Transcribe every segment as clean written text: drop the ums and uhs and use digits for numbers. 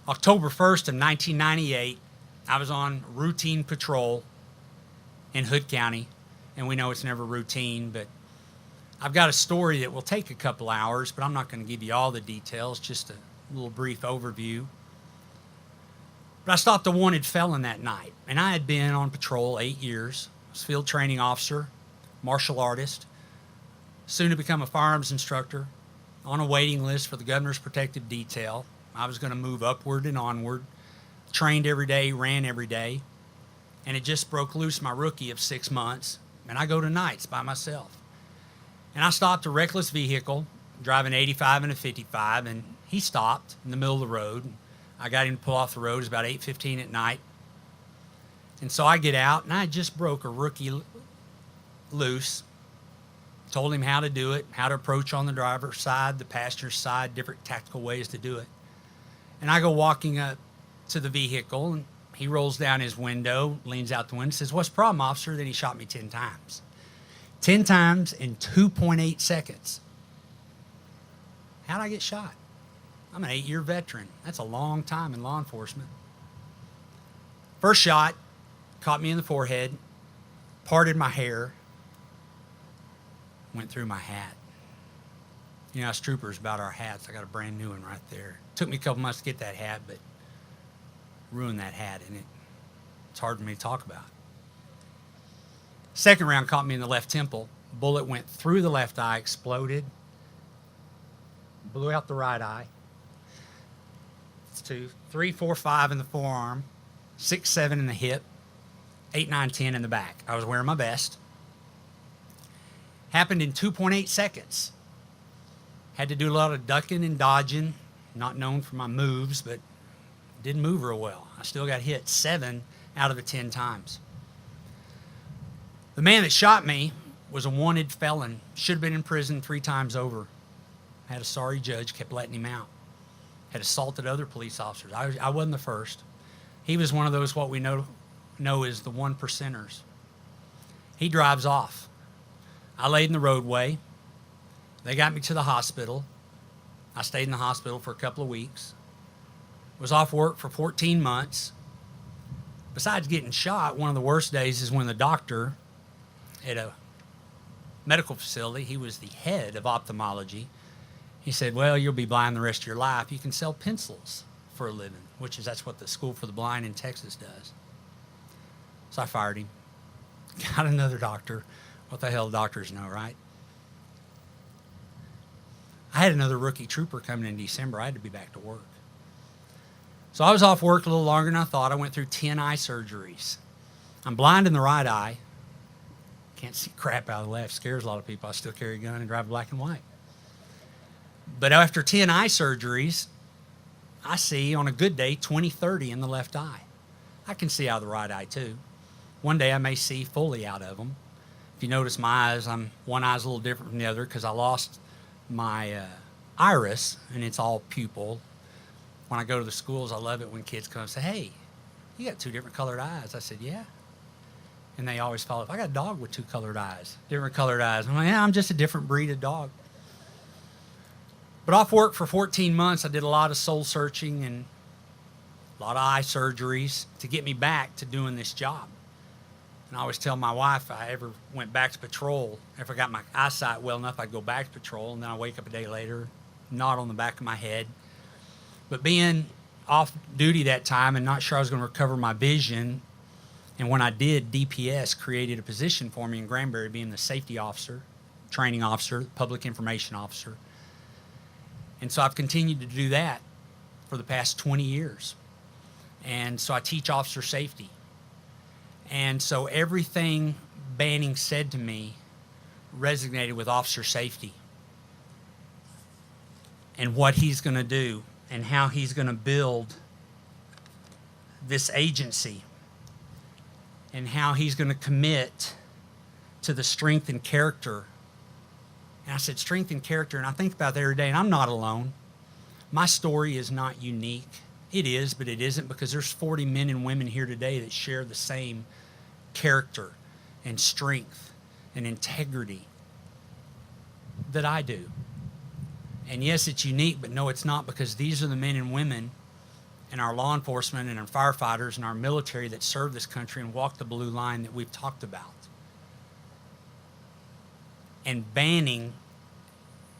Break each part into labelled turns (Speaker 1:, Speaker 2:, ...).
Speaker 1: October 1st of 1998, I was on routine patrol in Hood County, and we know it's never routine, but I've got a story that will take a couple hours, but I'm not going to give you all the details, just a little brief overview. But I stopped a wanted felon that night, and I had been on patrol 8 years. I was field training officer, martial artist, soon to become a firearms instructor, on a waiting list for the Governor's Protective Detail. I was going to move upward and onward, trained every day, ran every day, and it just broke loose my rookie of 6 months, and I go to nights by myself. And I stopped a reckless vehicle, driving 85 and a 55, and he stopped in the middle of the road. I got him to pull off the road. It was about 8:15 at night. And so I get out, and I just broke a rookie loose, told him how to do it, how to approach on the driver's side, the passenger's side, different tactical ways to do it. And I go walking up to the vehicle, and he rolls down his window, leans out the window, and says, "What's the problem, officer?" Then he shot me 10 times. 10 times in 2.8 seconds. How'd I get shot? I'm an 8-year veteran. That's a long time in law enforcement. First shot caught me in the forehead, parted my hair, went through my hat. You know, us troopers about our hats. I got a brand new one right there. Took me a couple months to get that hat, but ruined that hat, and it's hard for me to talk about. Second round caught me in the left temple. Bullet went through the left eye, exploded, blew out the right eye. It's 2, 3, 4, 5 in the forearm, 6, 7 in the hip, 8, 9, 10 in the back. I was wearing my vest. Happened in 2.8 seconds. Had to do a lot of ducking and dodging. Not known for my moves, but didn't move real well. I still got hit 7 out of the 10 times. The man that shot me was a wanted felon. Should have been in prison 3 times over. Had a sorry judge, kept letting him out. Had assaulted other police officers. I wasn't the first. He was one of those what we know as the 1%ers. He drives off. I laid in the roadway. They got me to the hospital. I stayed in the hospital for a couple of weeks. Was off work for 14 months. Besides getting shot, one of the worst days is when the doctor at a medical facility, he was the head of ophthalmology. He said, "Well, you'll be blind the rest of your life. You can sell pencils for a living," that's what the School for the Blind in Texas does. So I fired him. Got another doctor. What the hell doctors know, right? I had another rookie trooper coming in December. I had to be back to work. So I was off work a little longer than I thought. I went through 10 eye surgeries. I'm blind in the right eye. Can't see crap out of the left. Scares a lot of people. I still carry a gun and drive black and white. But after 10 eye surgeries, I see on a good day 20, 30 in the left eye. I can see out of the right eye too. One day I may see fully out of them. If you notice my eyes, one eye's a little different from the other because I lost my iris, and it's all pupil. When I go to the schools, I love it when kids come and say, "Hey, you got 2 different colored eyes." I said, "Yeah." And they always follow up, "I got a dog with 2 colored eyes, different colored eyes." I'm like, "Yeah, I'm just a different breed of dog." But off work for 14 months, I did a lot of soul searching and a lot of eye surgeries to get me back to doing this job. And I always tell my wife, if I ever went back to patrol, if I got my eyesight well enough, I'd go back to patrol, and then I wake up a day later, knot on the back of my head. But being off duty that time and not sure I was going to recover my vision, and when I did, DPS created a position for me in Granbury, being the safety officer, training officer, public information officer. And so I've continued to do that for the past 20 years. And so I teach officer safety. And so everything Banning said to me resonated with officer safety and what he's going to do and how he's going to build this agency and how he's going to commit to the strength and character. And I said, strength and character, and I think about that every day, and I'm not alone. My story is not unique. It is, but it isn't, because there's 40 men and women here today that share the same character and strength and integrity that I do. And yes, it's unique, but no, it's not, because these are the men and women and our law enforcement and our firefighters and our military that serve this country and walk the blue line that we've talked about. And Banning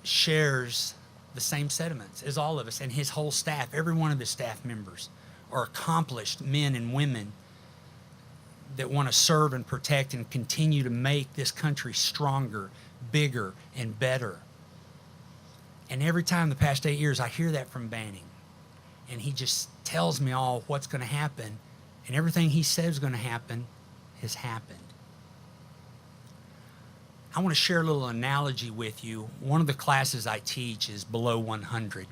Speaker 1: shares the same sentiments as all of us, and his whole staff. Every one of his staff members are accomplished men and women that want to serve and protect and continue to make this country stronger, bigger, and better. And every time the past 8 years, I hear that from Banning. And he just tells me all what's going to happen. And everything he says is going to happen has happened. I want to share a little analogy with you. One of the classes I teach is below 100.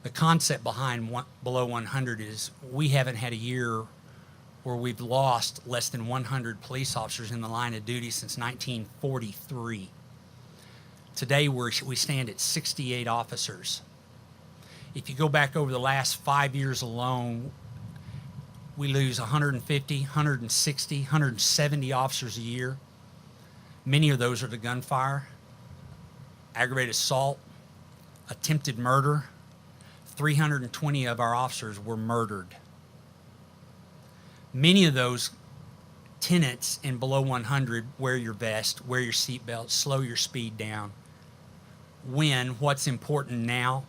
Speaker 1: The concept behind below 100 is we haven't had a year where we've lost less than 100 police officers in the line of duty since 1943. Today we stand at 68 officers. If you go back over the last 5 years alone, we lose 150, 160, 170 officers a year. Many of those are to gunfire, aggravated assault, attempted murder. 320 of our officers were murdered. Many of those tenets in below 100, wear your vest, wear your seatbelt, slow your speed down. When what's important now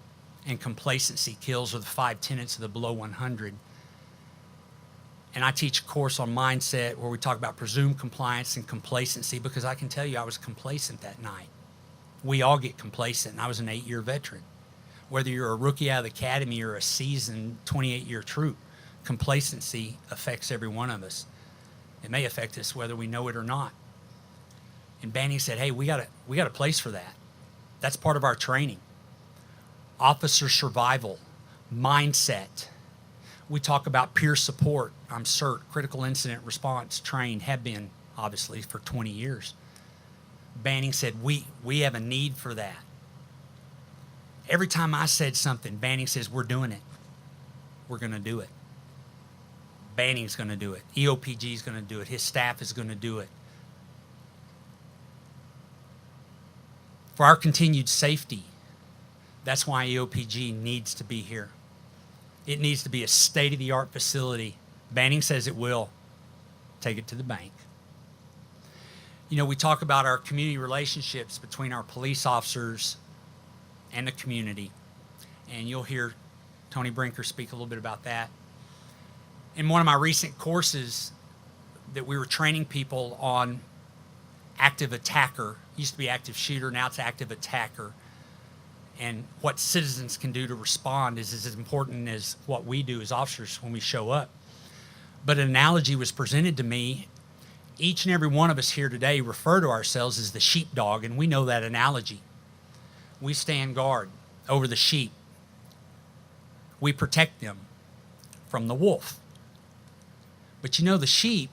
Speaker 1: and complacency kills are the 5 tenets of the below 100. And I teach a course on mindset where we talk about presumed compliance and complacency, because I can tell you I was complacent that night. We all get complacent, and I was an 8-year veteran. Whether you're a rookie out of the academy or a seasoned 28-year troop, complacency affects every one of us. It may affect us whether we know it or not. And Banning said, hey, we got a place for that. That's part of our training. Officer survival, mindset. We talk about peer support. I'm CERT, critical incident response trained, have been obviously for 20 years. Banning said, we have a need for that. Every time I said something, Banning says, we're doing it. We're going to do it. Banning's going to do it. EOPG is going to do it. His staff is going to do it. For our continued safety, that's why EOPG needs to be here. It needs to be a state-of-the-art facility. Banning says it will. Take it to the bank. You know, we talk about our community relationships between our police officers and the community. And you'll hear Tony Brinker speak a little bit about that. In one of my recent courses that we were training people on active attacker, used to be active shooter, now it's active attacker, and what citizens can do to respond is as important as what we do as officers when we show up. But an analogy was presented to me. Each and every one of us here today refer to ourselves as the sheepdog, and we know that analogy. We stand guard over the sheep. We protect them from the wolf. But you know, the sheep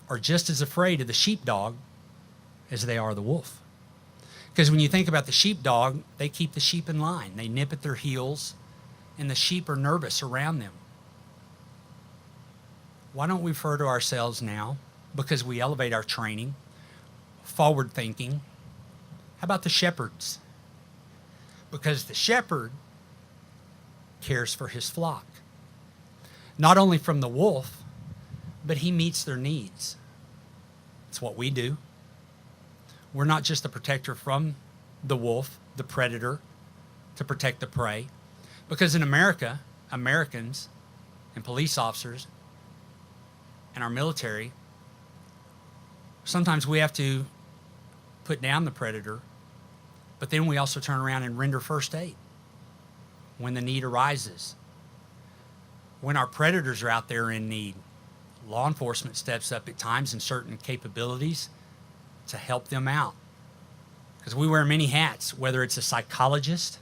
Speaker 1: are just as afraid of the sheepdog as they are the wolf. Because when you think about the sheepdog, they keep the sheep in line. They nip at their heels, and the sheep are nervous around them. Why don't we refer to ourselves now, because we elevate our training, forward thinking? How about the shepherds? Because the shepherd cares for his flock. Not only from the wolf, but he meets their needs. It's what we do. We're not just a protector from the wolf, the predator, to protect the prey. Because in America, Americans and police officers and our military, sometimes we have to put down the predator, but then we also turn around and render first aid when the need arises. When our predators are out there in need, law enforcement steps up at times in certain capabilities to help them out. Because we wear many hats, whether it's a psychologist,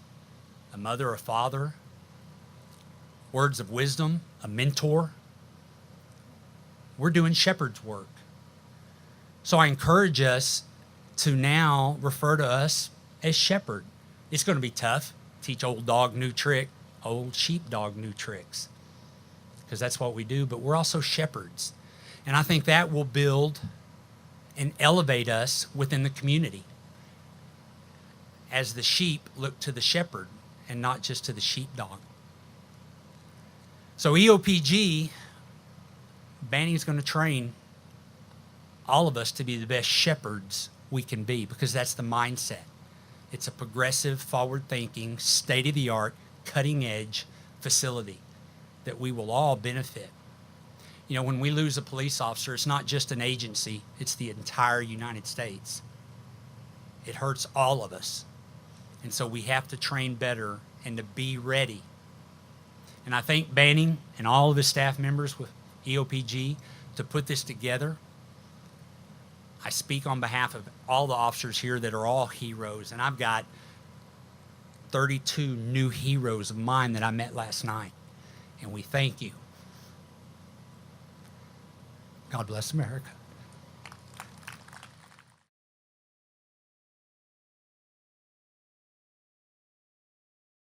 Speaker 1: a mother, a father, words of wisdom, a mentor. We're doing shepherd's work. So I encourage us to now refer to us as shepherd. It's going to be tough. Teach old dog new trick, old sheepdog new tricks, because that's what we do. But we're also shepherds. And I think that will build and elevate us within the community as the sheep look to the shepherd and not just to the sheepdog. So EOPG, Banning's going to train all of us to be the best shepherds we can be, because that's the mindset. It's a progressive, forward-thinking, state-of-the-art, cutting-edge facility that we will all benefit. You know, when we lose a police officer, it's not just an agency, it's the entire United States. It hurts all of us. And so we have to train better and to be ready. And I thank Banning and all of his staff members with EOPG to put this together. I speak on behalf of all the officers here that are all heroes, and I've got 32 new heroes of mine that I met last night, and we thank you. God bless America.